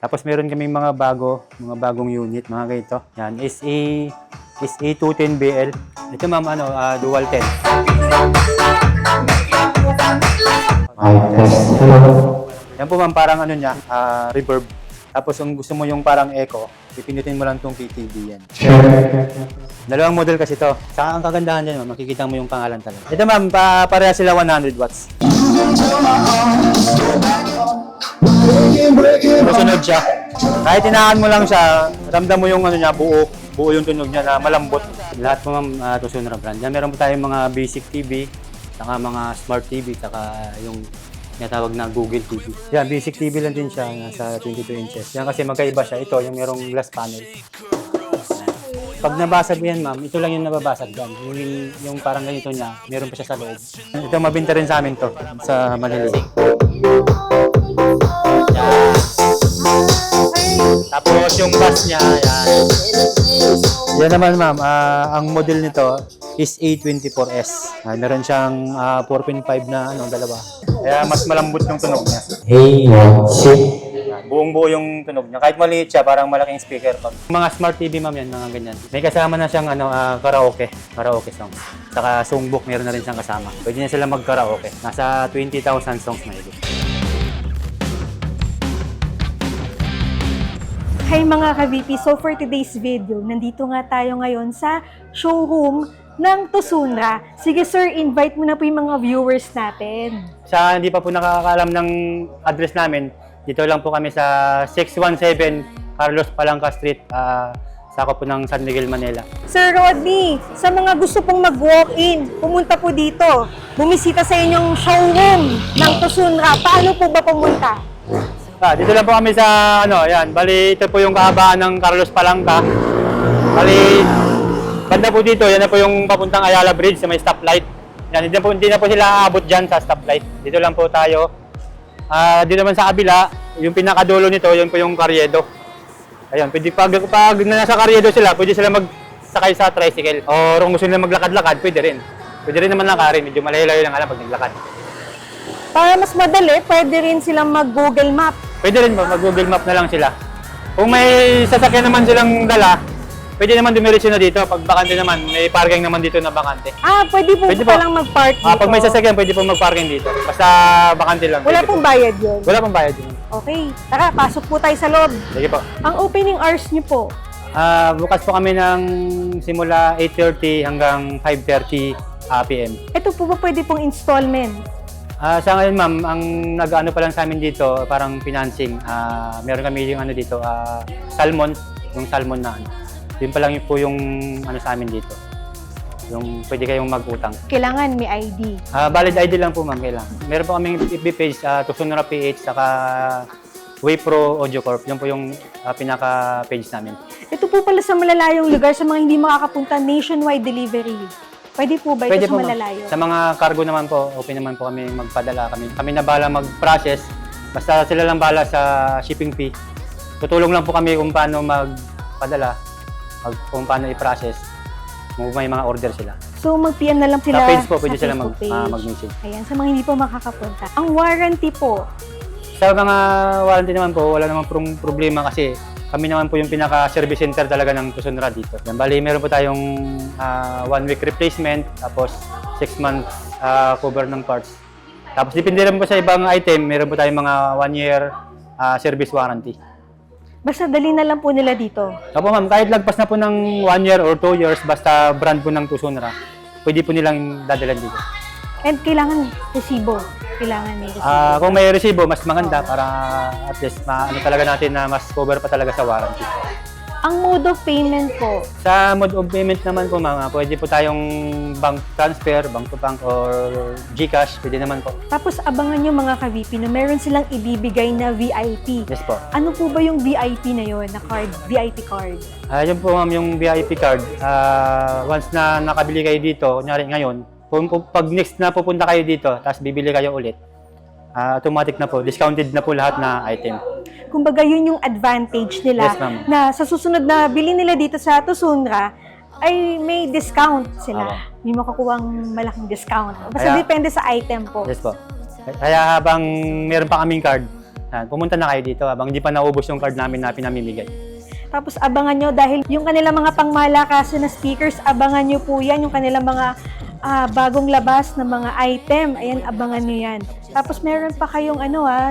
Tapos meron kaming mga bagong unit, mga ganito. Yan, SA210BL. Ito ma'am, dual 10. Yan po ma'am, parang reverb. Tapos kung gusto mo yung parang echo, pipindutin mo lang itong PTB yan. Dalawang model kasi to. Saka ang kagandahan dyan, ma'am, makikita mo yung pangalan talaga. Ito ma'am, pareha sila 100 watts. Susunod siya. Kahit inahan mo lang siya, ramdam mo yung buo yung tunog niya na malambot. Lahat po ma'am, Tucson brand. Yan, meron po tayong mga basic TV, saka mga smart TV, saka yung tinatawag na Google TV. Yan, basic TV lang din siya, nasa 22 inches. Yan kasi magkaiba siya. Ito, yung merong glass panel. Pag nabasag yan, ma'am, ito lang yung nababasag dyan. Yung parang ganito niya, meron pa siya sa loob. Ito, mabinta rin sa amin to, sa Manila. Yan. Tapos yung bass niya, yan. Yan naman, ma'am, ang model nito is A24S. Meron siyang 4.5 na dalawa. Kaya mas malambot yung tunog niya. Buong-buo yung tunog niya. Kahit maliit siya, parang malaking speaker. Mga smart TV, ma'am, yan, mga ganyan. May kasama na siyang karaoke songs. Saka songbook, meron na rin siyang kasama. Pwede na sila mag-karaoke. Nasa 20,000 songs na ito. Hi mga ka-VP, so for today's video, nandito nga tayo ngayon sa showroom ng Tucson-Ra. Sige sir, invite mo na po yung mga viewers natin. Sa hindi pa po nakakaalam ng address namin, dito lang po kami sa 617 Carlos Palanca Street, sakop po ng San Miguel, Manila. Sir Rodney, sa mga gusto pong mag-walk-in, pumunta po dito, bumisita sa inyong showroom ng Tucson-Ra. Paano po ba pumunta? Dito lang po kami sa yan. Bali, ito po yung kahabaan ng Carlos Palanca. Bali, banda po dito, yan na po yung papuntang Ayala Bridge sa may stoplight. Yan, hindi na po sila aabot dyan sa stoplight. Dito lang po tayo. Dito naman sa kabila, yung pinakadulo nito, yun po yung Carriedo. Ayun, pwede pag nasa Carriedo sila, pwede sila magsakay sa tricycle. O kung gusto nila maglakad-lakad, pwede rin. Pwede rin naman lakarin, medyo malayo-layo lang alam pag naglakad. Para mas madali, pwede rin silang mag-Google Map. Pwede rin ba, mag-Google Map na lang sila. Kung may sasakyan naman silang dala, pwede naman dumiretso na dito. Pag bakante naman, may parking naman dito na bakante. Pwede po palang mag-park dito. Pag may sasakyan, pwede po mag-parking dito. Basta bakante lang. Wala pong bayad yun? Wala pong bayad yun. Okay, tara, pasok po tayo sa loob. Sige po. Ang opening hours niyo po? Bukas po kami ng simula 8:30 hanggang 5:30 PM. Ito po ba pwede pong installment? Sa ngayon, ma'am, ang nag-ano pa lang sa amin dito, parang financing. Meron kami yung dito, salmon, yung salmon na Yun pa lang po yung sa amin dito. Yung pwede kayong mag-utang. Kailangan may ID. Valid ID lang po, ma'am, kailangan. Meron po kaming FB page, Tucson-Ra PH, saka Waypro Audio Corp. Yun po yung pinaka-page namin. Ito po pala sa malalayong lugar, sa mga hindi makakapunta, nationwide delivery. Pwede po ba ito Pwede sa po, malalayo? Sa mga cargo naman po, open naman po kami magpadala. Kami na bahala mag-process. Basta sila lang bahala sa shipping fee. Tutulong lang po kami kung paano magpadala, kung paano i-process, kung may mga order sila. So mag-PM na lang sila Sa page po, pwede sa sila Facebook page. mag-message. Ayan, sa mga hindi po makakapunta. Ang warranty po? Sa mga warranty naman po, wala namang problema kasi kami naman po yung pinaka-service center talaga ng Tucson-Ra dito. Yan, bali, meron po tayong 1-week replacement, tapos 6 months cover ng parts. Tapos depende rin po sa ibang item, meron po tayong mga 1-year service warranty. Basta dali na lang po nila dito. Opo ma'am, kahit lagpas na po ng 1 year or 2 years, basta brand po ng Tucson-Ra, pwede po nilang dadalan dito. And kailangan resibo. Kailangan may resibo. Kung may resibo, mas maganda para at least talaga natin na mas cover pa talaga sa warranty. Ang mode of payment po? Sa mode of payment naman po ma'am, pwede po tayong bank transfer, bank to bank or GCash, pwede naman po. Tapos abangan nyo mga ka-VP na meron silang ibibigay na VIP. Yes po. Ano po ba yung VIP na yon na card? VIP card? Yun po ma'am yung VIP card. Once na nakabili kayo dito, kunyari ngayon, pag next na pupunta kayo dito, tapos bibili kayo ulit, automatic na po, discounted na po lahat na item. Kumbaga yun yung advantage nila. Yes, ma'am. Na sa susunod na bili nila dito sa Tucson-Ra, ay may discount sila. May makukuhang malaking discount. Basta depende sa item po. Yes po. Kaya habang meron pa kaming card, Pumunta na kayo dito habang hindi pa naubos yung card namin na pinamimigay. Tapos abangan nyo dahil yung kanilang mga pangmalakasan na speakers, abangan nyo po yan, yung kanilang mga bagong labas na mga item, ayan, abangan nyo yan. Tapos meron pa kayong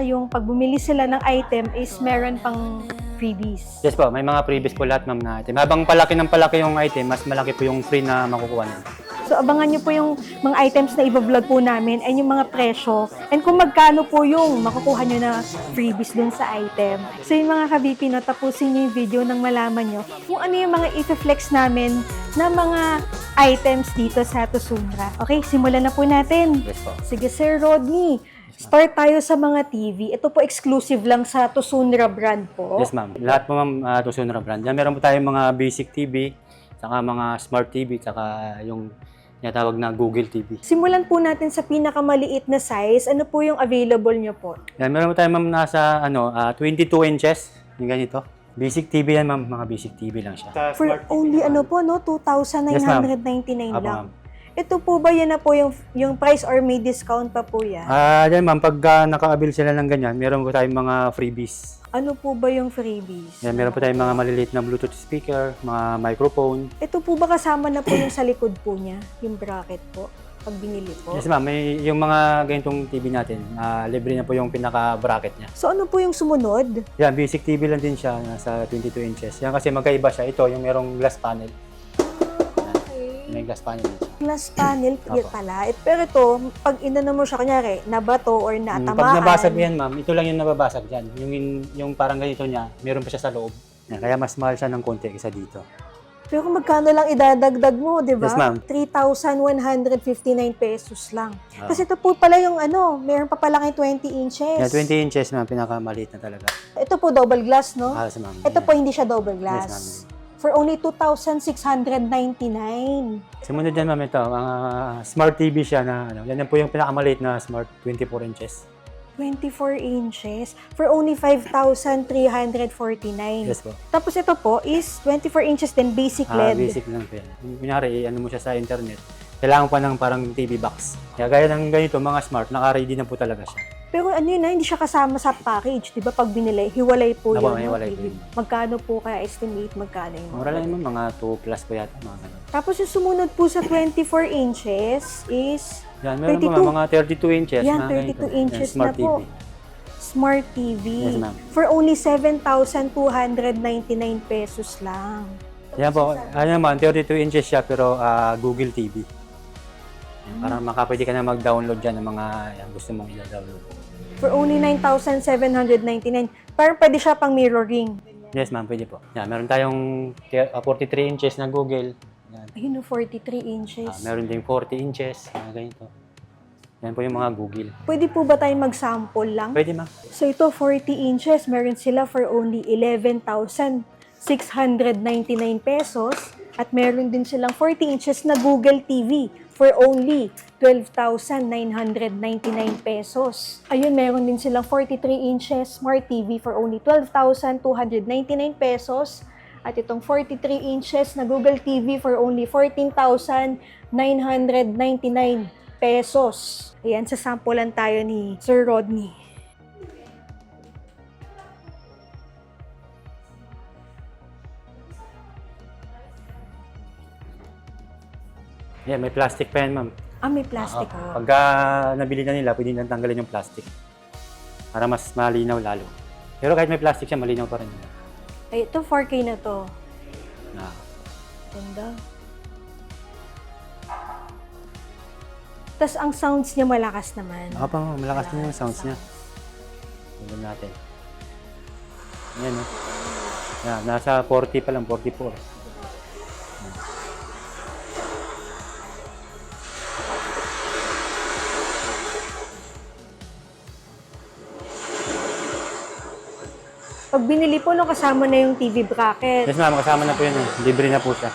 yung pag bumili sila ng item is meron pang freebies. Yes po, may mga previous po lahat ma'am na item. Habang palaki ng palaki yung item, mas malaki po yung free na makukuha nyo. So, abangan nyo po yung mga items na i-vlog po namin and yung mga presyo and kung magkano po yung makukuha nyo na freebies dun sa item. So, yung mga ka-VP, tapusin nyo yung video nang malaman nyo kung ano yung mga i-flex namin na mga items dito sa Tusunra. Okay, simulan na po natin. Yes po. Sige, Sir Rodney. Start tayo sa mga TV. Ito po exclusive lang sa Tusunra brand po. Yes ma'am. Lahat po ma'am Tusunra brand. Yan, meron po tayong mga basic TV, saka mga smart TV, saka yung tinatawag na Google TV. Simulan po natin sa pinakamaliit na size. Ano po yung available nyo po? Yan, meron po tayong ma'am nasa 22 inches. Yung ganito. Basic TV yan ma'am. Mga basic TV lang siya. For only 2,999 Apo, lang. ma'am. Ito po ba yan na po yung price or may discount pa po yan? Yan ma'am, pag naka-avail sila ng ganyan, meron po tayong mga freebies. Ano po ba yung freebies? Yan, meron po tayong mga maliliit na Bluetooth speaker, mga microphone. Ito po ba kasama na po yung sa likod po niya? Yung bracket po? Pag binili po? Yes ma'am, may yung mga ganitong TV natin, libre na po yung pinaka-bracket niya. So ano po yung sumunod? Yan, basic TV lang din siya, nasa 22 inches. Yan kasi magkaiba siya. Ito, yung merong glass panel. Yan, may glass panel din siya. Glass panel Opo. pala. Pero ito, pag inano mo siya, kunyari, nabato or natamaan. Pag nabasag yan ma'am, ito lang yung nababasag dyan. Yung parang ganito niya, meron pa siya sa loob. Yan, kaya mas mahal siya ng konti kaysa dito. Pero kung magkano lang idadagdag mo, di ba? Yes, ma'am. 3,159 pesos lang. Kasi ito po pala yung meron pa pala kayong 20 inches. Yan, 20 inches ma'am, pinakamaliit na talaga. Ito po double glass, no? Yes, ma'am. Ito Yan. po hindi siya double glass. Yes, ma'am. For only 2,699. Sumunod dyan ma'am, ito, mga smart TV siya na, yan po yung pinakamaliit na smart 24 inches. 24 inches for only 5,349. Yes po. Tapos ito po is 24 inches din, basic LED. Basic lang po yan. Kunyari, ano mo siya sa internet, kailangan pa ng parang TV box. Kaya gaya ng ganito, mga smart, naka-ready na po talaga siya. Pero hindi siya kasama sa package. Di ba pag binili, hiwalay po Opo, yun. hiwalay po yun. Magkano po kaya estimate, magkano yun? Mura lang yun, mga 2 plus po yata. Mga ganun. Tapos yung sumunod po sa 24 inches is Yan, meron po 32. mga 32 inches. Yan, mga ganito. 32 inches Yan, smart na po. TV. Smart TV. Yes, ma'am. For only 7,299 pesos lang. Yan po, ano naman, 32 inches siya pero Google TV. Yan, parang pwede ka na mag-download dyan ng mga gusto mong i-download. For only 9,799. Parang pwede siya pang mirroring. Yes ma'am, pwede po. Yan, meron tayong 43 inches na Google. Yan. Ayun, 43 inches. Meron ding 40 inches, mga ganito. Yan po yung mga Google. Pwede po ba tayong mag-sample lang? Pwede ma'am. So ito, 40 inches. Meron sila for only 11,699 pesos. At meron din silang 40 inches na Google TV for only 12,999 pesos. Ayun, meron din silang 43 inches Smart TV for only 12,299 pesos. At itong 43 inches na Google TV for only 14,999 pesos. Ayan, sasampulan tayo ni Sir Rodney. Yan, may plastic pa yan ma'am. May plastic. Pagka nabili na nila, pwede nang tanggalin yung plastic. Para mas malinaw lalo. Pero kahit may plastic siya, malinaw pa rin. Ay, ito 4K na to. Ah. Ganda. Tapos ang sounds niya malakas naman. Baka pa, malakas din yung sounds niya. Tignan natin. Yan, no? Yan, nasa 40 pa lang, 44. Pag binili po, kasama na yung TV bracket. Yes ma'am, kasama na po yun. Libre na po siya.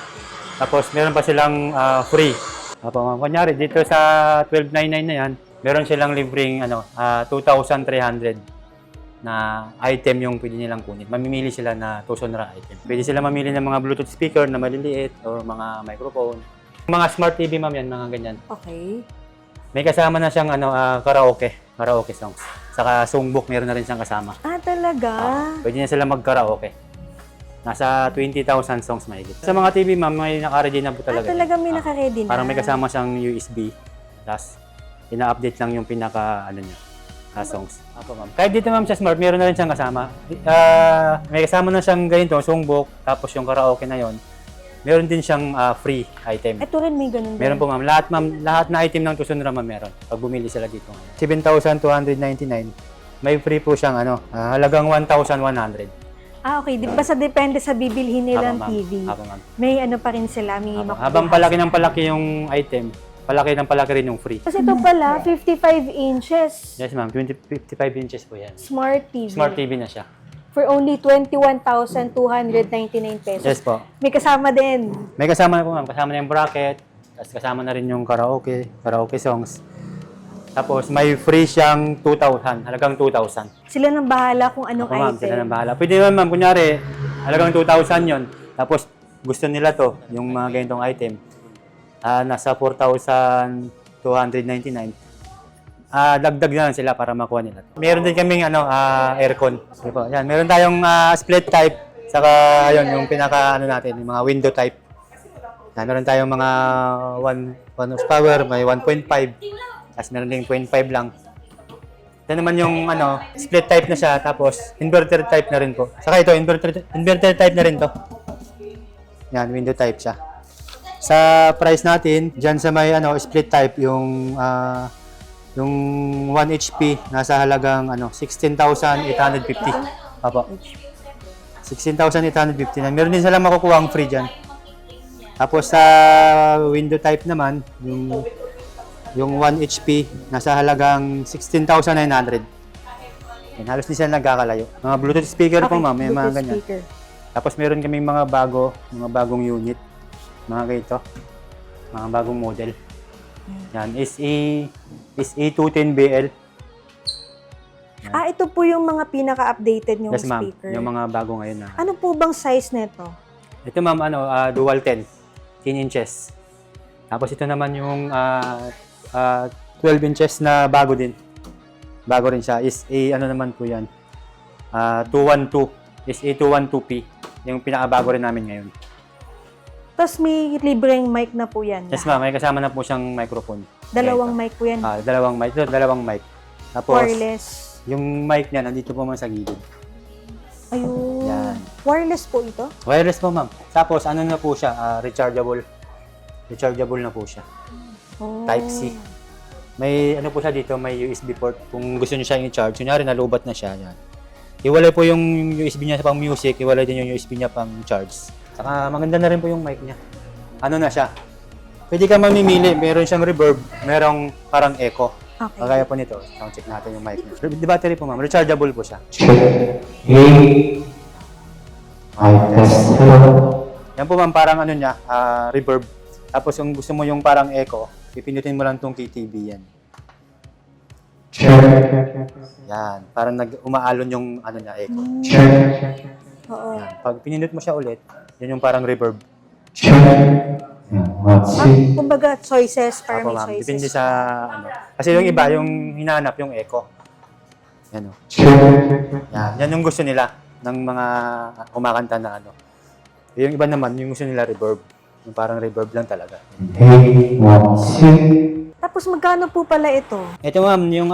Tapos meron pa silang free. Kunyari, dito sa 1299 na yan, meron silang libreng 2,300 na item yung pwede nilang kunin. Mamimili sila na Tusunra item. Pwede sila mamili ng mga Bluetooth speaker na maliliit o mga microphone. Mga smart TV ma'am yan, mga ganyan. Okay. May kasama na siyang karaoke songs. Saka songbook, meron na rin siyang kasama. Ah, talaga? Pwede na sila mag-karaoke. Nasa 20,000 songs mahigit. Sa mga TV, ma'am, may naka-ready na po talaga. Talaga may naka-ready na. Parang may kasama siyang USB. Tapos, ina-update lang yung pinaka, songs. Apo, ma'am. Kahit dito, ma'am, sa Smart, meron na rin siyang kasama. May kasama na siyang ganito, songbook, tapos yung karaoke na yon. Meron din siyang free item. Ito rin may ganun. Meron po, ma'am. Lahat na item ng Tucson Ram, ma'am, meron. Pag bumili sila dito. 7,299. May free po siyang, halagang 1,100. Ah, okay. Basta depende sa bibilhin nilang Apo, ma'am. TV. Apo, ma'am. May ano pa rin sila, may Apo. makukuha. Habang palaki ng palaki yung item, palaki ng palaki rin yung free. Kasi ito pala, 55 inches. Yes, ma'am. 55 inches po yan. Smart TV. Smart TV na siya. For only 21,299 pesos. Yes po. May kasama din. May kasama na po, ma'am. Kasama na yung bracket. Tapos kasama na rin yung karaoke songs. Tapos may free siyang 2,000. Halagang 2,000. Sila nang bahala kung anong Ako, ma'am, item. sila nang bahala. Pwede naman, ma'am, kunyari, halagang 2,000 yon. Tapos gusto nila to, yung mga ganitong item. Nasa 4,299. Dagdag na lang sila para makuha nila. Meron din kaming aircon. Sige po. Yan, meron tayong split type saka yon yung pinaka natin, yung mga window type. Yan, meron tayong mga 1 horsepower, may 1.5. Tapos meron din 0.5 lang. Ito naman yung split type na siya, tapos inverter type na rin po. Saka ito, inverter type na rin to. Yan, window type siya. Sa price natin, dyan sa may split type, yung 1 HP, nasa halagang 16,850. Apo. 16,850 na. Meron din sila makukuha ang free dyan. Tapos sa window type naman, yung 1 HP, nasa halagang 16,900. Yan, halos di sila nagkakalayo. Mga Bluetooth speaker po, ma'am, may mga ganyan. Speaker. Tapos meron kaming mga bagong unit. Mga ganito. Mga bagong model. Yan, SE210BL. Ah, ito po yung mga pinaka-updated yung Yes, ma'am. speaker. Yung mga bago ngayon na. Ano po bang size nito? Ito, ma'am, dual 10 inches. Tapos ito naman yung 12 inches na bago din. Bago rin siya. Naman po yan. 212. SE212P. Yung pinakabago rin namin ngayon. Tapos may libreng mic na po yan. Yes, ma'am. May kasama na po siyang microphone. Dalawang mic po yan. Dalawang mic. Ito, dalawang mic. Tapos, Wireless. yung mic niya nandito po man sa gilid. Ayun. Yan. Wireless po ito? Wireless po, ma'am. Tapos, na po siya? Rechargeable. Rechargeable na po siya. Oh. Type-C. May po siya dito, may USB port. Kung gusto niyo siya i-charge, kunyari nalubat na siya, yan. Iwalay po yung USB niya pang music, iwalay din yung USB niya pang charge. Saka maganda na rin po yung mic niya. Na siya? Pwede ka mamimili, meron siyang reverb, merong parang echo. Okay. Kagaya po nito, sound check natin yung mic niya. The battery po, ma'am, rechargeable po siya. Yan po, ma'am, parang niya, reverb. Tapos kung gusto mo yung parang echo, pipindutin mo lang tong KTV yan. Yan, parang umaalon yung niya, echo. Oo. Yan. Pag pinindot mo siya ulit, yan yung parang reverb. Kumbaga choices, para Apo, may ma'am. choices. Depende sa Kasi yung iba, yung hinanap, yung echo. Yan o. Yan yung gusto nila ng mga kumakanta na Yung iba naman, yung gusto nila reverb. Yung parang reverb lang talaga. Tapos magkano po pala ito? Ito, ma'am, yung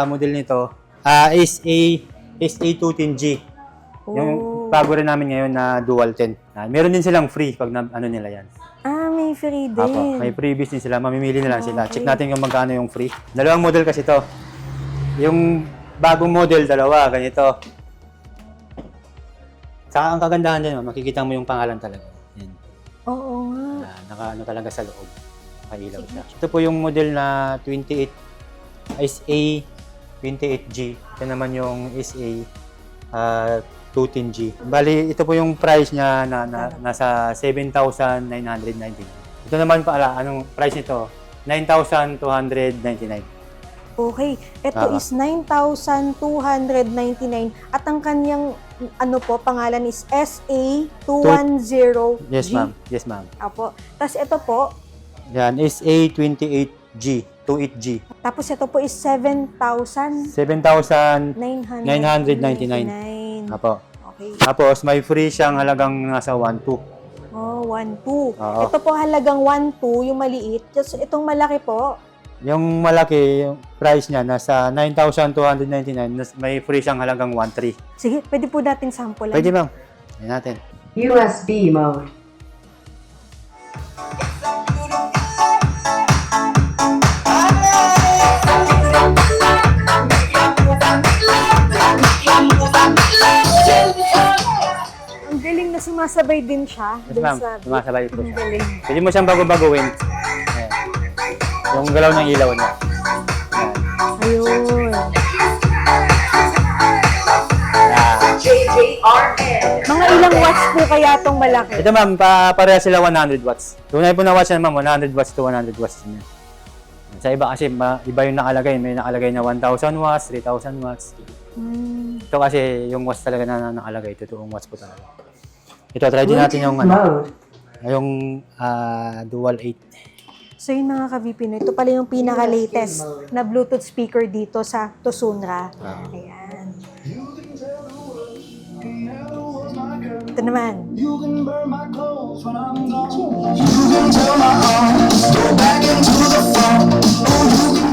model nito, SA210G. Yung bago rin namin ngayon na dual 10. Meron din silang free pag nila yan. Ah, may free din. Apo, may freebies din sila. Mamimili na lang sila. Check natin kung magkano yung free. Dalawang model kasi to. Yung bagong model, dalawa, ganito. Saka ang kagandahan dyan, makikita mo yung pangalan talaga. Yan. Oo nga. Talaga sa loob. Nakailaw siya. Ito po yung model na 28G. Ito naman yung SA210G. Bali, ito po yung price niya na nasa 7,999. Ito naman pala, anong price nito? 9,299. Okay. Ito is 9,299 at ang kanyang pangalan is SA210G. Yes, ma'am. Yes, ma'am. Apo. Tapos ito po, Yan, SA28G. 28G. Tapos ito po is 7,999. 7,999. Apo. Okay. Tapos may free siyang halagang nasa 1,200. Oh, 1,200. Oo. Ito po halagang 1,200, yung maliit. Just itong malaki po. Yung malaki, yung price niya nasa 9,299. May free siyang halagang 1,300. Sige, pwede po natin sample. Pwede ma'am. Ayan natin. USB mode. Ang galing na sumasabay din siya. Yes dun ma'am, sa- sumasabay po Ang siya. galing. Pwede mo siyang bago-baguhin. Ayan. Yung galaw ng ilaw niya. Ayan. Ayun. Ayan. Mga ilang watts po kaya itong malaki? Ito ma'am, pareha sila 100 watts. Tunay po na watts yan ma'am, 100 watts to 100 watts yan. Sa iba kasi, iba yung nakalagay. May nakalagay na 1,000 watts, 3,000 watts. Ito kasi yung watts talaga na nakalagay. Totoong watts po talaga. Ito, try din natin yung, Mode. yung dual 8. So yun mga ka-VP, no, ito pala yung pinaka-latest na Bluetooth speaker dito sa Tucsunra. Ayan. Ito naman. You can burn my clothes when I'm gone. You can tell my arms, go back into the fall.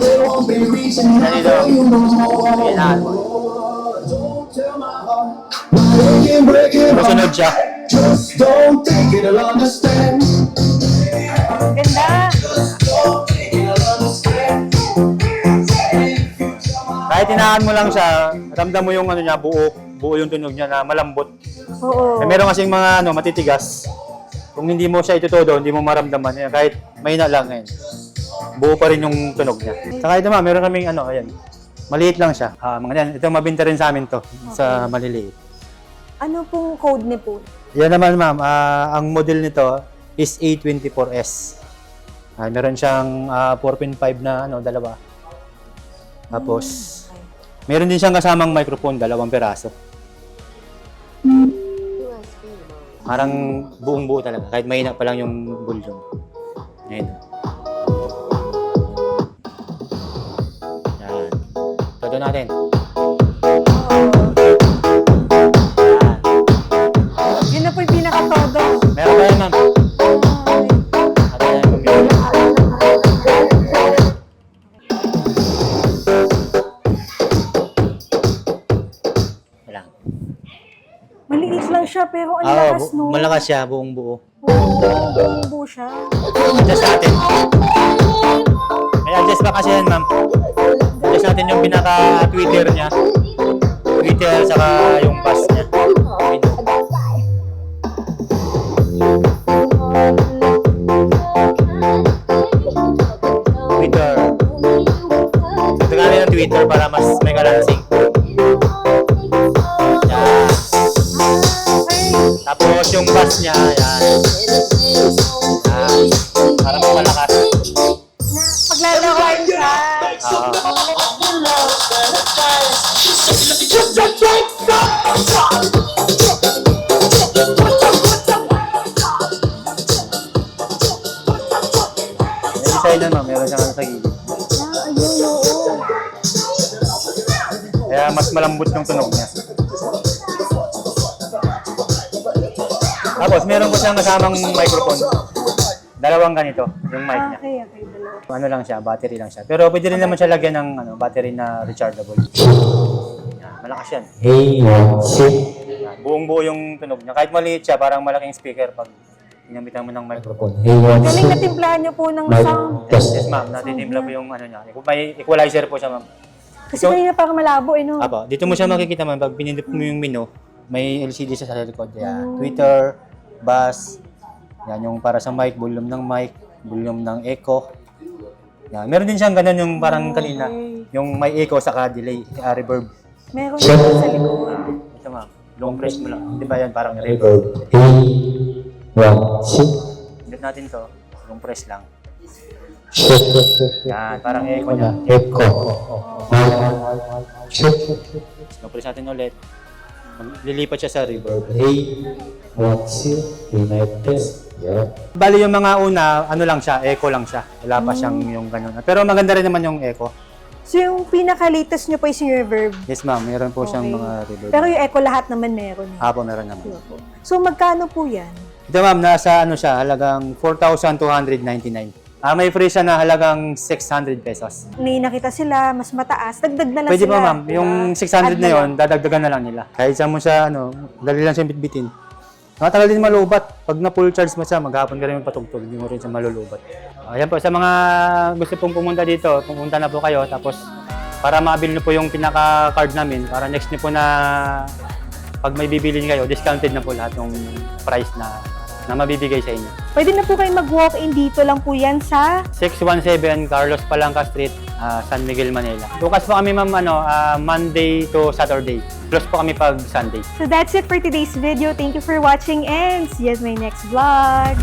They won't be reaching out for you no more. Don't tell my heart, break it Masunod siya. Just don't think it'll understand. Ang ganda. Don't think it'll understand. Kahit tinaan mo lang siya, ramdam mo yung ano niya, buo yung tunog niya na malambot. Oo. Eh, meron kasing mga matitigas. Kung hindi mo siya itutodo, hindi mo maramdaman yan. Kahit mahina lang yan. Buo pa rin yung tunog niya. Saka ito ma'am, meron kaming ayan. Maliit lang siya. Mga yan. Ito mabinta rin sa amin to. Sa maliliit. Ano pong code niyo po? Yan naman ma'am, ang model nito is A24S. Meron siyang 4.5 na dalawa. Tapos, meron din siyang kasamang microphone, 2 piraso. Parang buong buo talaga, kahit mahina pa lang yung volume. Ngayon. Yan. Todo natin. Yun na po yung pinaka-todo. Meron ba yan ma'am? Ano yan, computer? Walang. Maliit lang siya pero ang lakas no. Malakas siya, buong buo. Oo, buo siya. Adjust natin. May adjust pa kasi yan, ma'am. Adjust natin yung pinaka-tweeter niya. Tweeter, saka yung bass niya. Tweeter. Ito natin yung tweeter para mas may kalansing. Yan. Tapos yung bass niya, yan. Yan. Para mas malakas. Paglalawan siya. Yung design na ma'am, meron siyang sa gilid. Ayun, oo. Kaya mas malambot yung tunog niya. Tapos meron po siyang kasamang microphone. 2 ganito, yung mic niya. Okay, dalawa. Ano lang siya, battery lang siya. Pero pwede rin naman siya lagyan ng battery na rechargeable. Yan, malakas yan. Yan, buong buo yung tunog niya. Kahit maliit siya, parang malaking speaker pag ginamitan mo ng microphone. Galing na timplahan niyo po ng sound. Yes ma'am, natitimpla po yung niya. May equalizer po siya ma'am. Kasi kanina parang malabo no? Apo, dito mo siya makikita ma'am, pag pinindot mo yung menu, may LCD siya sa likod. Yan, Twitter, bass, yan yung para sa mic, volume ng mic, volume ng echo. Yan, meron din siyang ganun yung parang kanina, yung may echo saka delay, reverb. Meron din sa likod. Ito ma'am, long press mo lang. Di ba yan parang reverb? Pindot natin to, long press lang. Yan, parang echo niya. Long press natin ulit. Lilipat siya sa reverb. Bali yung mga una, ano lang siya, eco lang siya. Wala pa siyang yung ganun. Pero maganda rin naman yung eco. So yung pinaka-latest nyo po is yung reverb. Yes ma'am, meron po siyang Okay. mga reverb. Pero yung echo lahat naman meron. Eh. Hapo meron naman. So magkano po yan? Ito ma'am, nasa ano siya, halagang 4,299. May free siya na halagang 600 pesos. May nakita sila, mas mataas, dagdag na lang Pwede sila. pa ma'am, yung 600 na yon, dadagdagan na lang nila. Kahit saan mo siya, dali lang siya bitbitin. Matagal din malubat. Pag na full charge mo siya, maghapon ka rin patugtog, hindi mo rin siya malulubat. Ayan po, sa mga gusto pong pumunta dito, pumunta na po kayo. Tapos, para ma-avail nyo po yung pinaka-card namin, para next nyo po na pag may bibili kayo, discounted na po lahat yung price na mabibigay sa inyo. Pwede na po kayo mag-walk-in dito lang po yan sa... 617 Carlos Palanca Street, San Miguel, Manila. Bukas po kami ma'am, Monday to Saturday. Close po kami pag Sunday. So that's it for today's video. Thank you for watching and see you in my next vlog.